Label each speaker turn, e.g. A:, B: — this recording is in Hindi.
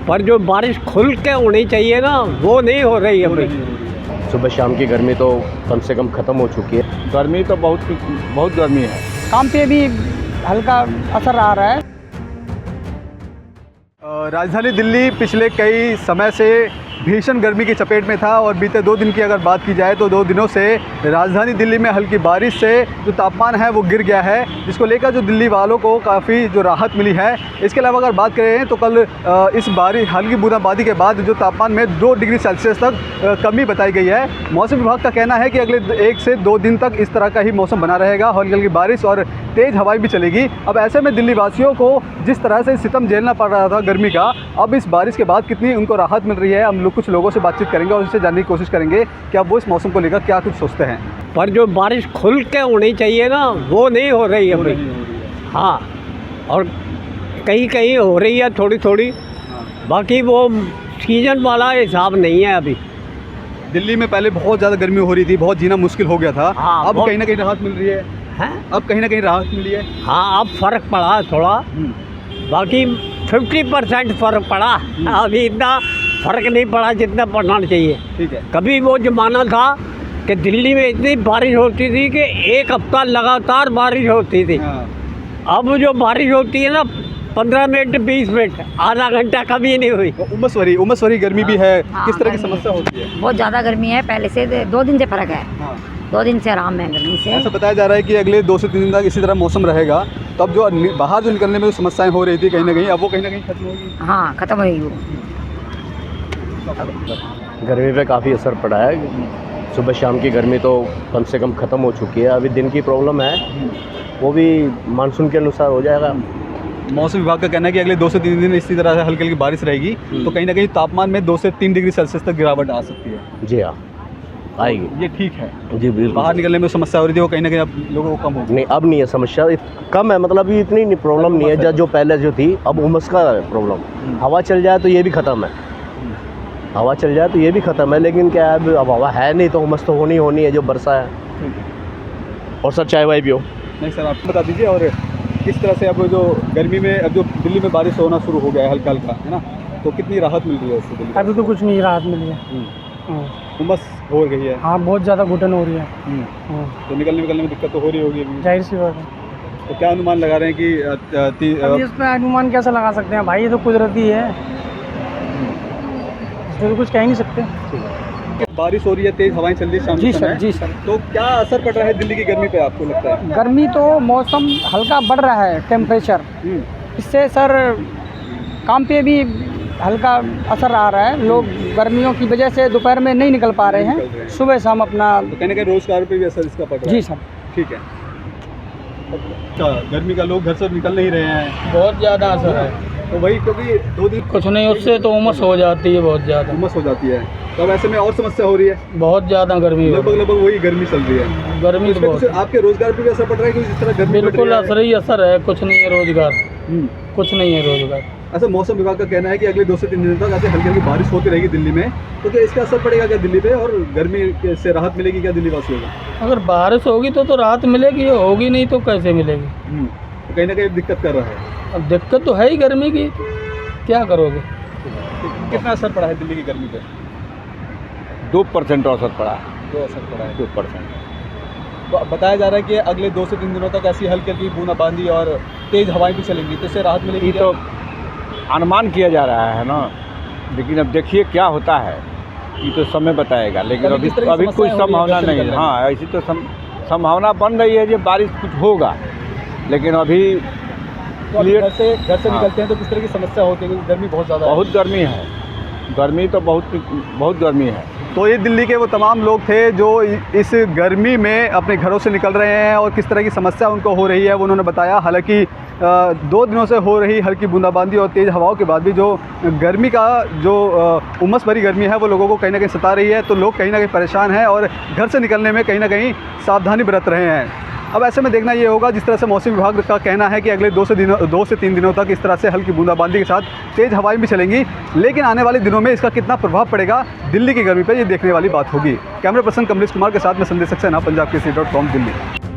A: पर जो बारिश खुल के होनी चाहिए ना वो नहीं हो रही है अभी।
B: सुबह शाम की गर्मी तो कम से कम ख़त्म हो चुकी है।
C: गर्मी तो बहुत गर्मी है।
D: काम पे भी हल्का असर आ रहा है।
E: राजधानी दिल्ली पिछले कई समय से भीषण गर्मी की चपेट में था और बीते 2 दिन की अगर बात की जाए तो 2 दिनों से राजधानी दिल्ली में हल्की बारिश से जो तापमान है वो गिर गया है, जिसको लेकर जो दिल्ली वालों को काफ़ी जो राहत मिली है। इसके अलावा अगर बात करें तो कल इस बारिश हल्की बूंदाबांदी के बाद जो तापमान में 2 डिग्री सेल्सियस तक कमी बताई गई है। मौसम विभाग का कहना है कि अगले 1 से 2 दिन तक इस तरह का ही मौसम बना रहेगा, हल्की हल्की बारिश और तेज़ हवाएं भी चलेगी। अब ऐसे में दिल्ली वासियों को जिस तरह से सितम झेलना पड़ रहा था गर्मी का, अब इस बारिश के बाद कितनी उनको राहत मिल रही है, हम लोग कुछ लोगों से बातचीत करेंगे और उससे जानने की कोशिश करेंगे कि अब वो इस मौसम को लेकर क्या कुछ सोचते हैं।
A: पर जो बारिश खुल के होनी चाहिए ना वो नहीं हो रही है अभी। हाँ, और कहीं कहीं हो रही है थोड़ी थोड़ी, बाकी वो सीजन वाला हिसाब नहीं है अभी।
E: दिल्ली में पहले बहुत ज़्यादा गर्मी हो रही थी, बहुत जीना मुश्किल हो गया था।
A: हाँ,
E: अब कहीं ना कहीं राहत मिल रही है। अब कहीं ना कहीं राहत मिली है।
A: हाँ, अब फ़र्क पड़ा है थोड़ा, बाकी 50% फ़र्क पड़ा। अभी इतना फ़र्क नहीं पड़ा जितना पड़ना चाहिए।
E: ठीक है।
A: कभी वो ज़माना था कि दिल्ली में इतनी बारिश होती थी कि 1 हफ्ता लगातार बारिश होती थी। अब जो बारिश होती है ना 15 मिनट 20 मिनट, आधा घंटा कभी नहीं हुई।
E: उमस भरी गर्मी भी है। किस तरह की समस्या होती है?
F: बहुत ज़्यादा गर्मी है, पहले से 2 दिन से फ़र्क है। 2 दिन से आराम है गर्मी से।
E: ऐसा बताया जा रहा है कि अगले 2 से 3 दिन तक इसी तरह मौसम रहेगा। तो अब जो बाहर जो निकलने में जो समस्याएं हो रही थी कहीं ना कहीं, अब वो कहीं ना कहीं खत्म होगी।
F: हाँ, ख़त्म होगी वो।
B: गर्मी पे काफ़ी असर पड़ा है। सुबह शाम की गर्मी तो कम से कम ख़त्म हो चुकी है। अभी दिन की प्रॉब्लम है, वो भी मानसून के अनुसार हो जाएगा।
E: मौसम विभाग का कहना है कि अगले 2 से 3 दिन इसी तरह से हल्की हल्की बारिश रहेगी, तो कहीं ना कहीं तापमान में 2 से 3 डिग्री सेल्सियस तक गिरावट आ सकती है।
B: जी हाँ, आएगी।
E: ये ठीक है
B: जी बिल्कुल।
E: बाहर निकलने में समस्या हो रही थी, वो कहीं ना कहीं अब लोगों को कम होगी।
B: नहीं, अब नहीं है समस्या, कम है। मतलब ये इतनी प्रॉब्लम नहीं है जो पहले जो थी। अब उमस का प्रॉब्लम, हवा चल जाए तो ये भी ख़त्म है। हवा चल जाए तो ये भी ख़त्म है, लेकिन क्या है अब हवा है नहीं तो उमस तो होनी है जो बरसा है। और सर चाय वाय पियो।
E: नहीं सर, आप बता दीजिए। और किस तरह से अब जो गर्मी में अब जो दिल्ली में बारिश होना शुरू हो गया है हल्का हल्का, है ना, तो कितनी राहत मिल रही है उससे दिल्ली?
D: अभी तो कुछ नहीं राहत मिली है।
E: उमस हो गई है।
D: हाँ, बहुत ज़्यादा घुटन हो रही है।
E: तो निकलने में दिक्कत तो हो रही होगी अभी।
D: जाहिर सी बात है।
E: तो क्या अनुमान लगा रहे हैं कि
D: अभी इस पर अनुमान कैसे लगा सकते हैं भाई, ये तो कुदरती है, इसमें तो कुछ कह ही नहीं सकते।
E: बारिश हो रही है, तेज हवाएं चल रही है शाम के समय।
D: जी सर।
E: तो क्या असर पड़ रहा है दिल्ली की गर्मी पे आपको लगता है?
D: गर्मी तो मौसम हल्का बढ़ रहा है, टेम्परेचर, इससे सर काम पे भी हल्का असर आ रहा है। लोग गर्मियों की वजह से दोपहर में नहीं निकल पा रहे हैं, सुबह शाम अपना।
E: तो कहने का रोजगार पे भी असर इसका पड़ रहा है?
D: जी सर।
E: ठीक है। अच्छा, गर्मी का लोग घर से निकल नहीं रहे हैं।
D: बहुत ज़्यादा असर है।
E: तो वही, क्योंकि 2 दिन
D: कुछ नहीं, उससे तो उमस हो जाती है, बहुत ज़्यादा
E: उमस हो जाती है। तो अब ऐसे में और समस्या हो रही है।
D: बहुत ज़्यादा गर्मी,
E: लगभग वही गर्मी चल रही है।
D: गर्मी तो बहुत।
E: आपके रोजगार पे भी असर पड़ रहा है कि जिस तरह गर्मी
D: बिल्कुल असर ही असर है, कुछ नहीं है रोजगार, कुछ नहीं है रोजगार।
E: ऐसा मौसम विभाग का कहना है कि अगले 2 से 3 दिन तक ऐसे हल्की हल्की बारिश होती रहेगी दिल्ली में। तो क्या इसका असर पड़ेगा क्या दिल्ली पे, और गर्मी से राहत मिलेगी क्या दिल्ली वासियों को?
D: अगर बारिश होगी तो राहत मिलेगी, होगी नहीं तो कैसे मिलेगी?
E: तो कहीं ना कहीं दिक्कत कर रहा है।
D: अब दिक्कत तो है ही गर्मी की, क्या करोगे?
E: कितना असर पड़ा है दिल्ली की गर्मी पे?
C: 2% असर पड़ा है।
E: 2 असर पड़ा है।
C: 2%।
E: तो बताया जा रहा है कि अगले 2 से 3 दिनों तक ऐसी हल्की हल्की बूंदाबांदी और तेज हवाएं भी चलेंगी, तो इससे राहत मिलेगी?
C: तो अनुमान किया जा रहा है ना, लेकिन अब देखिए क्या होता है, ये तो समय बताएगा। लेकिन अभी कुछ संभावना नहीं है। हाँ, ऐसी तो संभावना बन रही है कि बारिश कुछ होगा, लेकिन अभी
E: तो घर से निकलते हैं तो किस तरह की समस्या होती है? गर्मी बहुत ज़्यादा है।
C: बहुत गर्मी है, गर्मी तो बहुत गर्मी है।
E: तो ये दिल्ली के वो तमाम लोग थे जो इस गर्मी में अपने घरों से निकल रहे हैं और किस तरह की समस्या उनको हो रही है वो उन्होंने बताया। हालांकि 2 दिनों से हो रही हल्की बूंदाबांदी और तेज़ हवाओं के बाद भी जो गर्मी का जो उमस भरी गर्मी है वो लोगों को कहीं ना कहीं सता रही है। तो लोग कहीं ना कहीं परेशान हैं और घर से निकलने में कहीं ना कहीं सावधानी बरत रहे हैं। अब ऐसे में देखना ये होगा, जिस तरह से मौसम विभाग का कहना है कि अगले 2 से 3 दिनों तक इस तरह से हल्की बूंदाबांदी के साथ तेज़ हवाएं भी चलेंगी, लेकिन आने वाले दिनों में इसका कितना प्रभाव पड़ेगा दिल्ली की गर्मी पर, ये देखने वाली बात होगी। कैमरा पर्सन कमलेश कुमार के साथ में संदेश सक्सेना, पंजाब केसरी.com, दिल्ली।